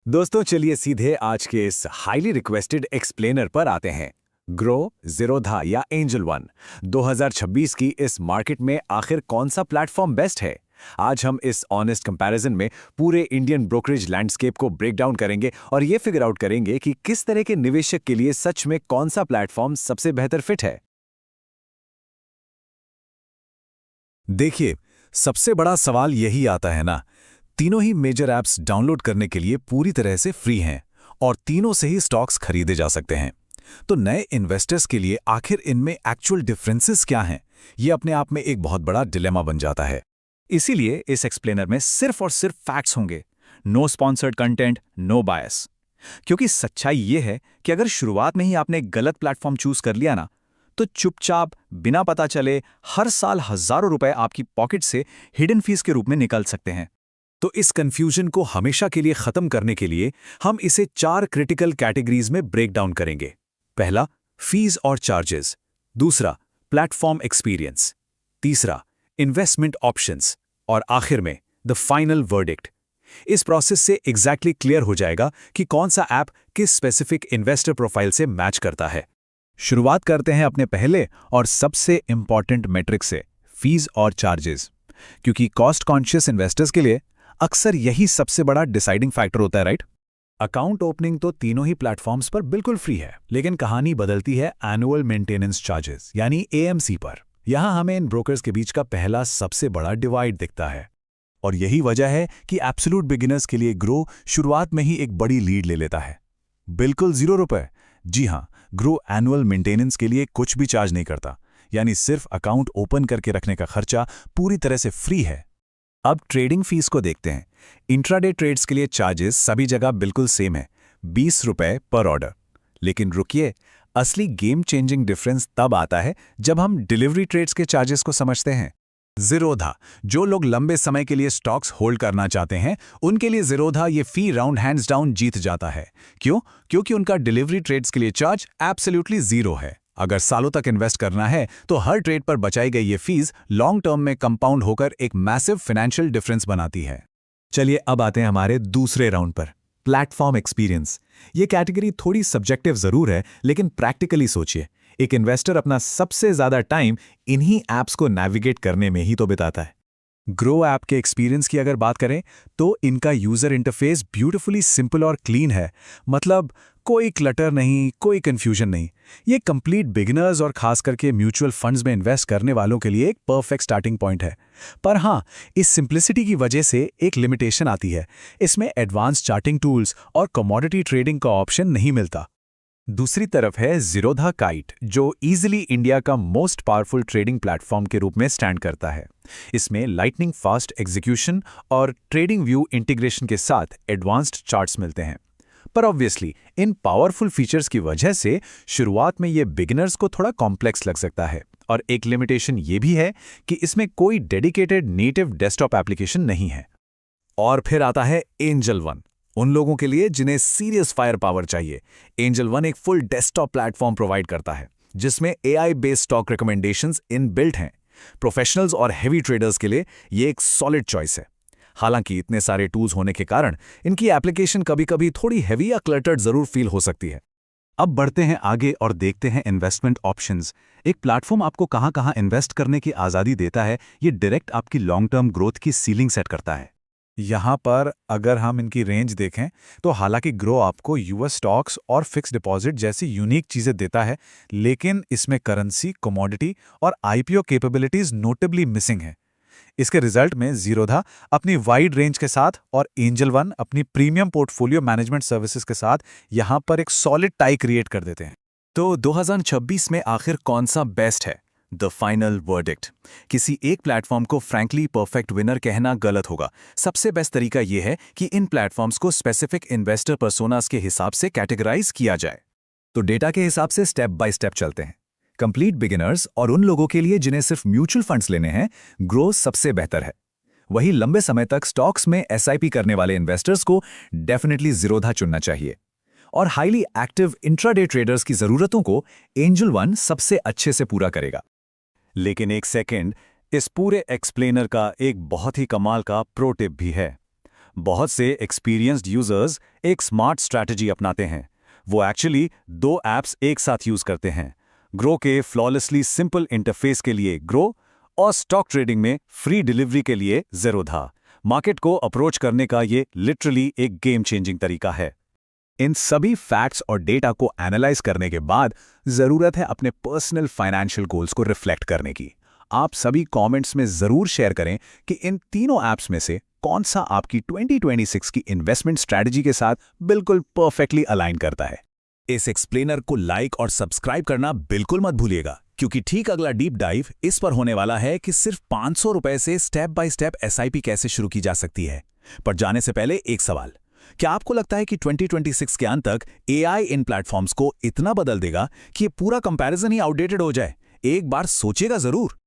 दोस्तों चलिए सीधे आज के इस हाईली रिक्वेस्टेड एक्सप्लेनर पर आते हैं। ग्रो, ज़ीरोधा या एंजल वन 2026 की इस मार्केट में आखिर कौन सा प्लेटफॉर्म बेस्ट है? आज हम इस ऑनेस्ट कंपैरिजन में पूरे इंडियन ब्रोकरेज लैंडस्केप को ब्रेक डाउन करेंगे और ये फिगर आउट करेंगे कि किस तरह के निवेशक के लिए सच में कौन सा प्लेटफॉर्म सबसे बेहतर फिट है। देखिए, सबसे बड़ा सवाल यही आता है ना। तीनों ही मेजर ऐप्स डाउनलोड करने के लिए पूरी तरह से फ्री हैं और तीनों से ही स्टॉक्स खरीदे जा सकते हैं। तो नए इन्वेस्टर्स के लिए आखिर इनमें एक्चुअल डिफरेंसेस क्या हैं, ये अपने आप में एक बहुत बड़ा डिलेमा बन जाता है। इसीलिए इस एक्सप्लेनर में सिर्फ और सिर्फ फैक्ट्स होंगे। नो स्पॉन्सर्ड कंटेंट, नो बायस। क्योंकि सच्चाई ये है कि अगर शुरुआत में ही आपने गलत प्लेटफॉर्म चूज कर लिया ना, तो चुपचाप बिना पता चले हर साल हजारों रुपए आपकी पॉकेट से हिडन फीस के रूप में निकल सकते हैं। तो इस कंफ्यूजन को हमेशा के लिए खत्म करने के लिए हम इसे 4 क्रिटिकल कैटेगरीज में ब्रेक डाउन करेंगे। पहला, फीस और चार्जेस। दूसरा, प्लेटफॉर्म एक्सपीरियंस। तीसरा, इन्वेस्टमेंट ऑप्शंस। और आखिर में द फाइनल वर्डिक्ट। इस प्रोसेस से एग्जैक्टली क्लियर हो जाएगा कि कौन सा ऐप किस स्पेसिफिक इन्वेस्टर प्रोफाइल से मैच करता है। शुरुआत करते हैं अपने पहले और सबसे इंपॉर्टेंट मेट्रिक से, फीस और चार्जेस। क्योंकि कॉस्ट कॉन्शियस इन्वेस्टर्स के लिए अक्सर यही सबसे बड़ा डिसाइडिंग फैक्टर होता है, राइट? अकाउंट ओपनिंग तो तीनों ही प्लेटफॉर्म्स पर बिल्कुल फ्री है, लेकिन कहानी बदलती है एनुअल मेंटेनेंस चार्जेस यानी एएमसी पर। यहां हमें इन ब्रोकर्स के बीच का पहला सबसे बड़ा डिवाइड दिखता है। और यही वजह है कि एब्सोल्यूट बिगिनर्स के लिए ग्रो शुरुआत में ही एक बड़ी लीड ले लेता है। बिल्कुल ₹0। जी हां, ग्रो एनुअल मेंटेनेंस के लिए कुछ भी चार्ज नहीं करता, यानी सिर्फ अकाउंट ओपन करके रखने का खर्चा पूरी तरह से फ्री है। अब ट्रेडिंग फीस को देखते हैं। इंट्राडे ट्रेड्स के लिए चार्जेस सभी जगह बिल्कुल सेम है, ₹20 पर ऑर्डर। लेकिन रुकिए, असली गेम चेंजिंग डिफरेंस तब आता है जब हम डिलीवरी ट्रेड्स के चार्जेस को समझते हैं। ज़ीरोधा, जो लोग लंबे समय के लिए स्टॉक्स होल्ड करना चाहते हैं, उनके लिए ज़ीरोधा ये फी राउंड हैंड्स डाउन जीत जाता है। क्यों? क्योंकि उनका डिलीवरी ट्रेड्स के लिए चार्ज एब्सोल्युटली ज़ीरो है। अगर सालों तक इन्वेस्ट करना है तो हर ट्रेड पर बचाई गई ये फीस लॉन्ग टर्म में कंपाउंड होकर एक मैसिव फाइनेंशियल डिफरेंस बनाती है। चलिए अब आते हैं हमारे दूसरे राउंड पर, प्लेटफॉर्म एक्सपीरियंस। ये कैटेगरी थोड़ी सब्जेक्टिव जरूर है, लेकिन प्रैक्टिकली सोचिए, एक इन्वेस्टर अपना सबसे ज्यादा टाइम इन्हीं ऐप्स को नेविगेट करने में ही तो बिताता है। ग्रो ऐप के एक्सपीरियंस की अगर बात करें तो इनका यूजर इंटरफेस ब्यूटीफुली सिंपल और क्लीन है। मतलब कोई क्लटर नहीं, कोई कंफ्यूजन नहीं। ये कंप्लीट बिगिनर्स और खास करके म्यूचुअल फंड्स में इन्वेस्ट करने वालों के लिए एक परफेक्ट स्टार्टिंग पॉइंट है। पर हाँ, इस सिंप्लिसिटी की वजह से एक लिमिटेशन आती है। इसमें एडवांस चार्टिंग टूल्स और कमोडिटी ट्रेडिंग का ऑप्शन नहीं मिलता। दूसरी तरफ है ज़ीरोधा काइट, जो इजीली इंडिया का मोस्ट पावरफुल ट्रेडिंग प्लेटफॉर्म के रूप में स्टैंड करता है। इसमें लाइटनिंग फास्ट एग्जीक्यूशन और ट्रेडिंग व्यू इंटीग्रेशन के साथ एडवांस्ड चार्ट्स मिलते हैं। पर ऑब्वियसली इन पावरफुल फीचर्स की वजह से शुरुआत में ये बिगिनर्स को थोड़ा कॉम्प्लेक्स लग सकता है। और एक लिमिटेशन ये भी है कि इसमें कोई डेडिकेटेड नेटिव डेस्कटॉप एप्लीकेशन नहीं है। और फिर आता है एंजल वन, उन लोगों के लिए जिन्हें सीरियस फायर पावर चाहिए। एंजल वन एक फुल डेस्कटॉप प्लेटफॉर्म प्रोवाइड करता है, जिसमें AI based stock recommendations inbuilt हैं। प्रोफेशनल्स और हेवी ट्रेडर्स के लिए ये एक सॉलिड चॉइस है। हालांकि इतने सारे टूल्स होने के कारण इनकी एप्लीकेशन कभी-कभी थोड़ी हेवी या क्लटर्ड जरूर फील हो सकती है। अब बढ़ते हैं आगे और देखते हैं इन्वेस्टमेंट ऑप्शंस। एक प्लेटफॉर्म आपको कहां-कहां इन्वेस्ट करने की आज़ादी देता है, ये डायरेक्ट आपकी लॉन्ग टर्म ग्रोथ की सीलिंग सेट करता है। यहाँ पर अगर हम इनकी रेंज देखें तो हालांकि ग्रो आपको यूएस स्टॉक्स और फिक्स डिपॉजिट जैसी यूनिक चीज़ें देता है, लेकिन इसमें करेंसी, कमोडिटी और आईपीओ कैपेबिलिटीज नोटेबली मिसिंग है। इसके रिजल्ट में ज़ीरोधा अपनी वाइड रेंज के साथ और एंजल वन अपनी प्रीमियम पोर्टफोलियो मैनेजमेंट सर्विसेज के साथ यहाँ पर एक सॉलिड टाई क्रिएट कर देते हैं। तो 2026 में आखिर कौन सा बेस्ट है? The final verdict. किसी एक प्लेटफॉर्म को फ्रैंकली परफेक्ट विनर कहना गलत होगा। सबसे बेस्ट तरीका यह है कि इन प्लेटफॉर्म्स को स्पेसिफिक इन्वेस्टर पर्सोनास के हिसाब से कैटेगराइज किया जाए। तो डेटा के हिसाब से स्टेप बाय स्टेप चलते हैं। कंप्लीट बिगिनर्स और उन लोगों के लिए जिन्हें सिर्फ म्यूचुअल फंड्स लेने हैं, ग्रो सबसे बेहतर है। वही लंबे समय तक स्टॉक्स में एसआईपी करने वाले इन्वेस्टर्स को डेफिनेटली ज़ीरोधा चुनना चाहिए। और हाईली एक्टिव इंट्राडे ट्रेडर्स की जरूरतों को एंजल वन सबसे अच्छे से पूरा करेगा। लेकिन एक सेकंड, इस पूरे एक्सप्लेनर का एक बहुत ही कमाल का प्रो टिप भी है। बहुत से एक्सपीरियंस्ड यूजर्स एक स्मार्ट स्ट्रैटेजी अपनाते हैं। वो एक्चुअली 2 ऐप्स एक साथ यूज करते हैं। ग्रो के फ्लॉलेसली सिंपल इंटरफेस के लिए ग्रो और स्टॉक ट्रेडिंग में फ्री डिलीवरी के लिए ज़ेरोधा। मार्केट को अप्रोच करने का ये लिटरली एक गेम चेंजिंग तरीका है। इन सभी फैक्ट्स और डेटा को एनालाइज करने के बाद जरूरत है अपने पर्सनल फाइनेंशियल गोल्स को रिफ्लेक्ट करने की। आप सभी कमेंट्स में जरूर शेयर करें कि इन तीनों ऐप्स में से कौन सा आपकी 2026 की इन्वेस्टमेंट स्ट्रैटेजी के साथ बिल्कुल परफेक्टली अलाइन करता है। इस एक्सप्लेनर को लाइक और सब्सक्राइब करना बिल्कुल मत भूलिएगा, क्योंकि ठीक अगला डीप डाइव इस पर होने वाला है कि सिर्फ 500 रुपए से स्टेप बाय स्टेप SIP कैसे शुरू की जा सकती है। पर जाने से पहले एक सवाल, क्या आपको लगता है कि 2026 के अंत तक AI इन प्लेटफॉर्म्स को इतना बदल देगा कि ये पूरा कंपैरिजन ही आउटडेटेड हो जाए? एक बार सोचिएगा जरूर।